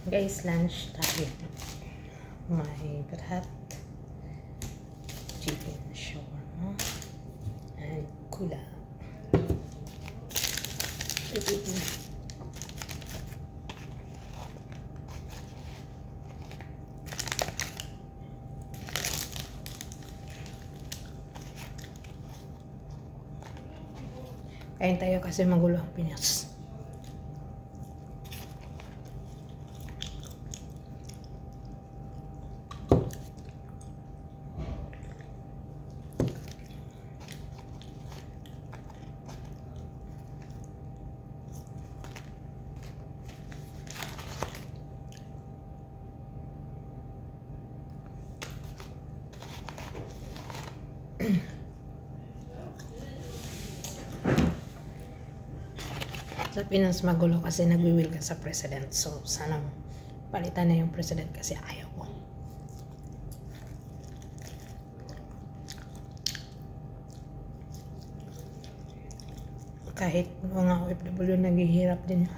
Guys, lunch tayo. May brat, chicken shawarma, and kula. Kain tayo kasi magulo ang Pinas. Sa Pinas magulo kasi nagwiwil ka sa president. So, sana palitan na yung president kasi ayaw ko. Kahit mga OFW naghihirap din.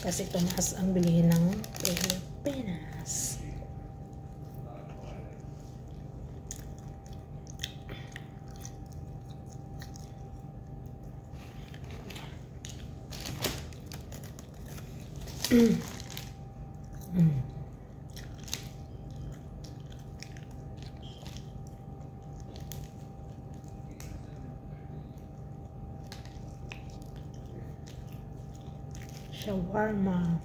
Kasi tumaas ang bilihin ng Pilipinas. Shawarma.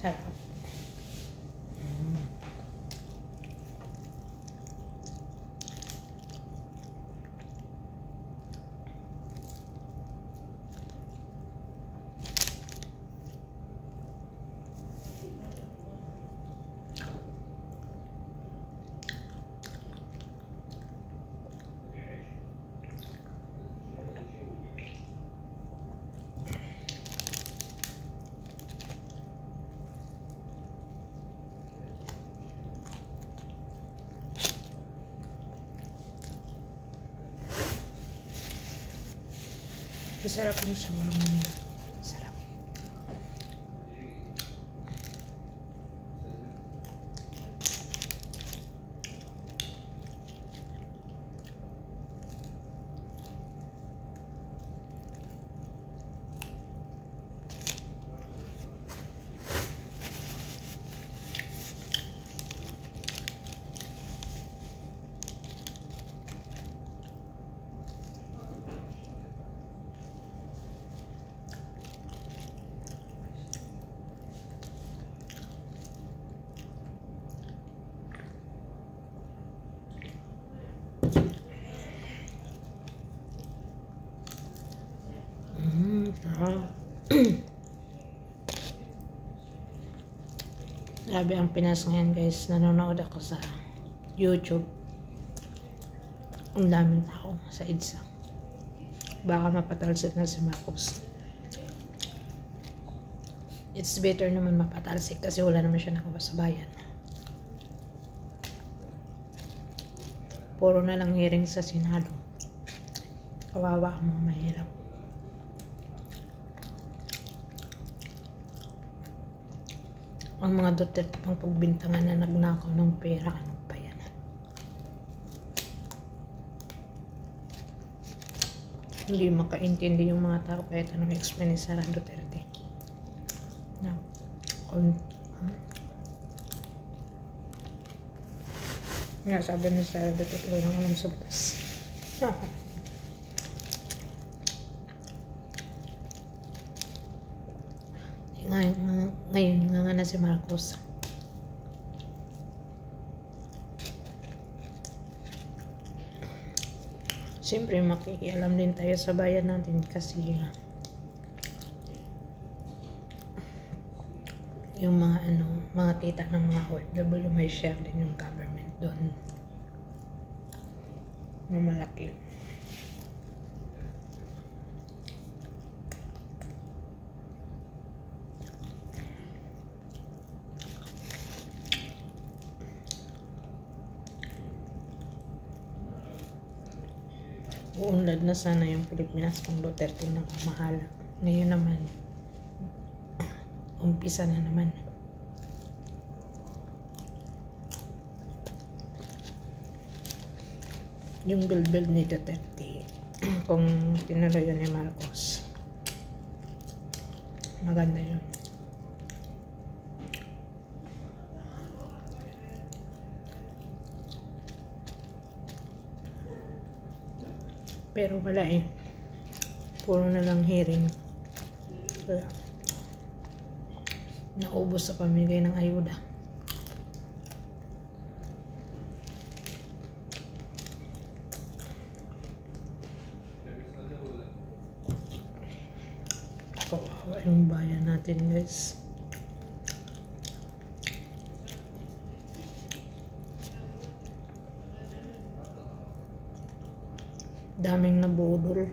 Sarap. Masarap yung shawarma nila. Sarap. Grabe ang Pinas ngayon guys. Nanonood ako sa YouTube. Ang daming tao sa EDSA. Baka mapatalsik na si Marcos. It's better naman mapatalsik kasi wala naman siya nakawa sa bayan. Puro na lang hearing sa Senado. Kawawa ang mga mahirap. Ang mga Duterte pang pagbintangan na nagnakaw ng pera, ano pa yan? Hindi makaintindi yung mga tao kahit anong explain ni Sara Duterte. No. Nga sabi ni Sara Duterte, walang alam sa butas. Ngayon nga na si Marcos. Siyempre makikialam din tayo sa bayan natin kasi yung mga mga tita ng mga OFW, may share din yung government doon na malaki. Uunlad na sana yung Pilipinas kung Duterte na kamahala. Ngayon naman, umpisa na naman. Yung build ni Duterte, kung tinuloy yun ni Marcos, maganda yun. Pero wala eh. Puro na lang hearing. Kaya, naubos sa pamigay ng ayuda. Kawawa yung bayan natin, guys. Daming nabudol.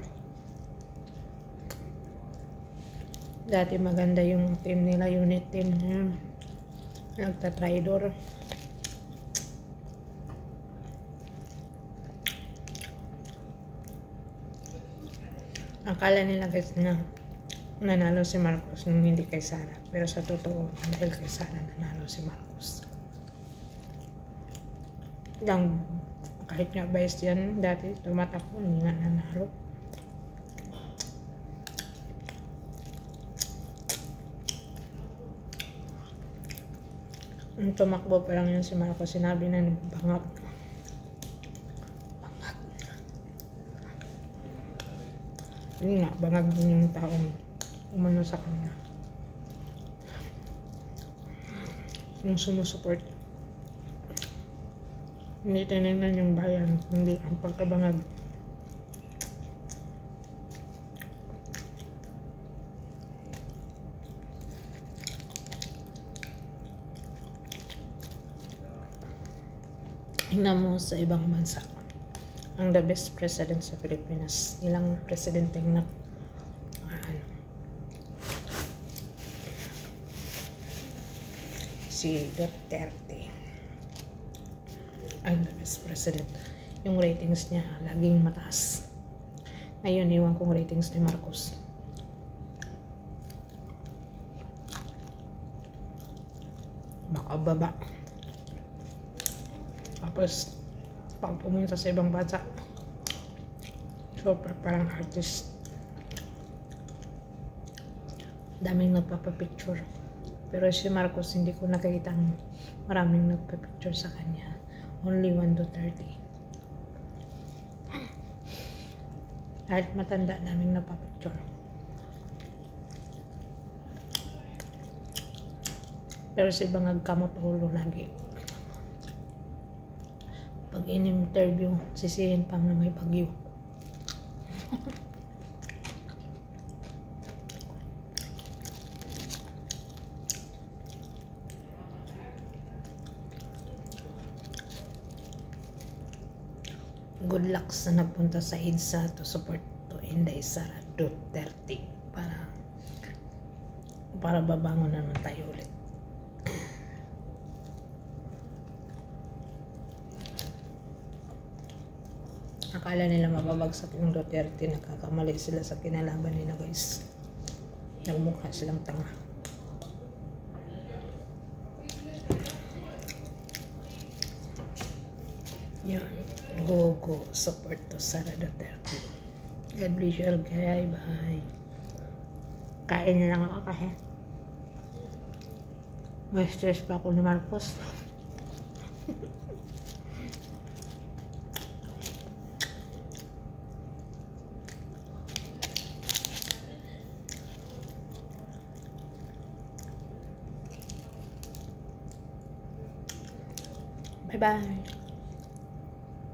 Dati maganda yung team nila, unit team na nagtatridor. Akala nila guys na nanalo si Marcos nung hindi kay Sara. Pero sa totoo, dahil kay Sara nanalo si Marcos. Kahit nga bias yan, dati tumatakbo, hindi nga nanalo. Nung tumakbo pa lang yun si Marcos, sinabi na bangag. Bangag. Yun nga, bangag din yung taong umano sa kanya. Yung sumusuport. Hindi tinignan yung bayan, hindi ang pagkabangag. Tingnan mo sa ibang bansa. Ang the best president sa Pilipinas. Ilang presidente na si Duterte. Ang the best president. Yung ratings niya laging mataas. Ngayon, iwan kong ratings ni Marcos. Baka baba. Tapos, pag pumunta sa ibang bansa, super parang artist. Daming nagpapapicture. Pero si Marcos, hindi ko nakikita maraming nagpapicture sa kanya. Only 1 to 30. Kahit matanda naming napapicture. Pero si Bangag kamot ulo lagi. Pag in-interview, sisihin pang na may bagyo. Good luck sa nagpunta sa EDSA to support to Inday Sara Duterte para babangon naman tayo ulit. Akala nila mababagsak yung Duterte, nagkakamali sila sa kinalaban nila guys. Nagmukha silang tanga. Yun. Go support to Sara Duterte. God bless you all guys. Bye. Kain na lang ako kasi may stress pa ako ni Marcos. Bye bye.